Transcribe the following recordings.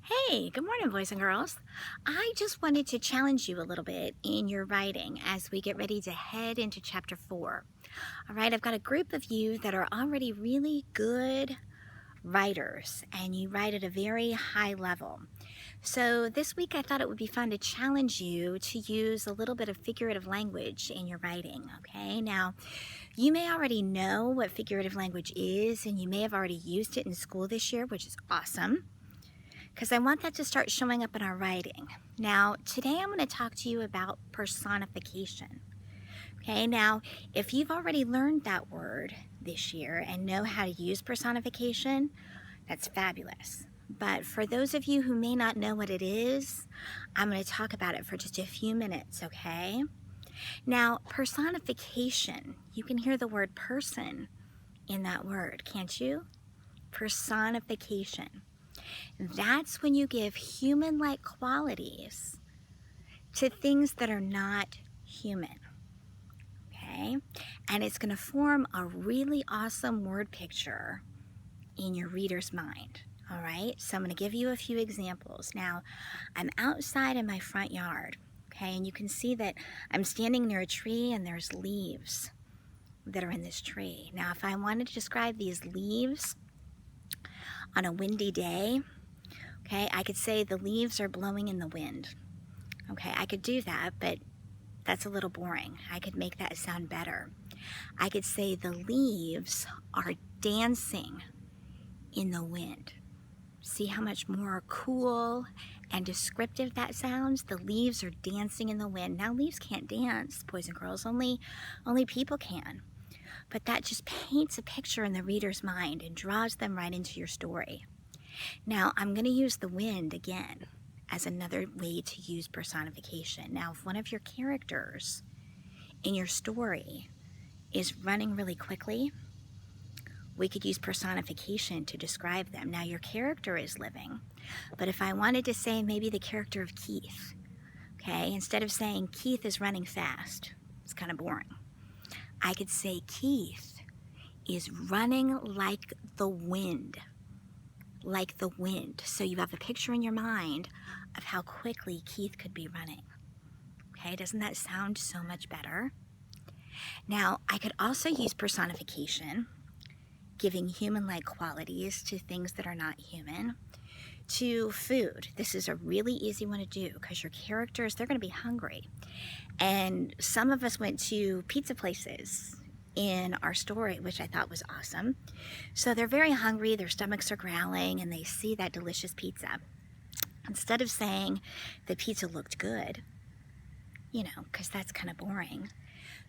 Hey, good morning, boys and girls. I just wanted to challenge you a little bit in your writing as we get ready to head into chapter 4. All right, I've got a group of you that are already really good writers and you write at a very high level. So this week I thought it would be fun to challenge you to use a little bit of figurative language in your writing, okay? Now, you may already know what figurative language is and you may have already used it in school this year, which is awesome, because I want that to start showing up in our writing. Now, today I'm going to talk to you about personification. Okay, now, if you've already learned that word this year and know how to use personification, that's fabulous. But for those of you who may not know what it is, I'm going to talk about it for just a few minutes, okay? Now, personification, you can hear the word person in that word, can't you? Personification. That's when you give human-like qualities to things that are not human, okay? And it's going to form a really awesome word picture in your reader's mind, all right? So I'm going to give you a few examples. Now, I'm outside in my front yard, okay? And you can see that I'm standing near a tree and there's leaves that are in this tree. Now, if I wanted to describe these leaves on a windy day, okay, I could say the leaves are blowing in the wind. Okay, I could do that, but that's a little boring. I could make that sound better. I could say the leaves are dancing in the wind. See how much more cool and descriptive that sounds? The leaves are dancing in the wind. Now, leaves can't dance, boys and girls, only people can. But that just paints a picture in the reader's mind and draws them right into your story. Now, I'm going to use the wind again as another way to use personification. Now, if one of your characters in your story is running really quickly, we could use personification to describe them. Now, your character is living, but if I wanted to say maybe the character of Keith, okay, instead of saying Keith is running fast, it's kind of boring, I could say Keith is running like the wind. Like the wind. So you have a picture in your mind of how quickly Keith could be running. Okay, doesn't that sound so much better? Now, I could also use personification, giving human-like qualities to things that are not human, to food. This is a really easy one to do because your characters, they're going to be hungry. And some of us went to pizza places in our story, which I thought was awesome. So they're very hungry, their stomachs are growling, and they see that delicious pizza. Instead of saying the pizza looked good, you know, because that's kind of boring,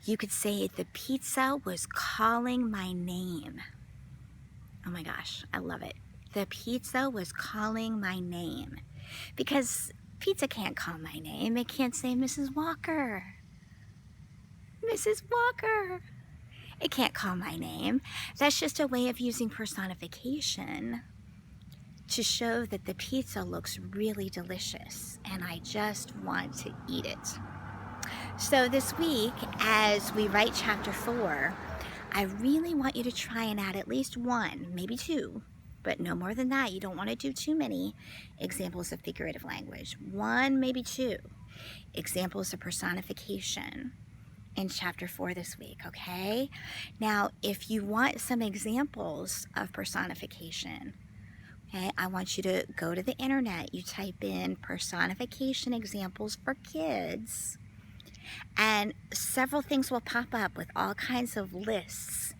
you could say the pizza was calling my name. Oh my gosh, I love it. The pizza was calling my name. Because pizza can't call my name. It can't say Mrs. Walker. Mrs. Walker. It can't call my name. That's just a way of using personification to show that the pizza looks really delicious and I just want to eat it. So this week, as we write chapter 4, I really want you to try and add at least one, maybe two, but no more than that. You don't want to do too many examples of figurative language. One, maybe two examples of personification in chapter 4 this week, okay? Now, if you want some examples of personification, okay, I want you to go to the internet. You type in personification examples for kids, and several things will pop up with all kinds of lists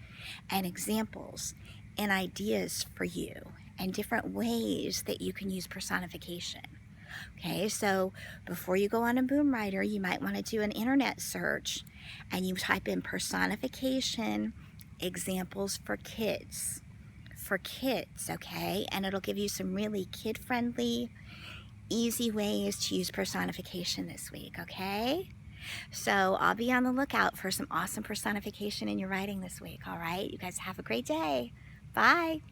and examples and ideas for you and different ways that you can use personification. Okay, so before you go on a Boom Writer, you might want to do an internet search and you type in personification examples for kids. For kids, okay? And it'll give you some really kid-friendly, easy ways to use personification this week, okay? So I'll be on the lookout for some awesome personification in your writing this week, all right? You guys have a great day. Bye.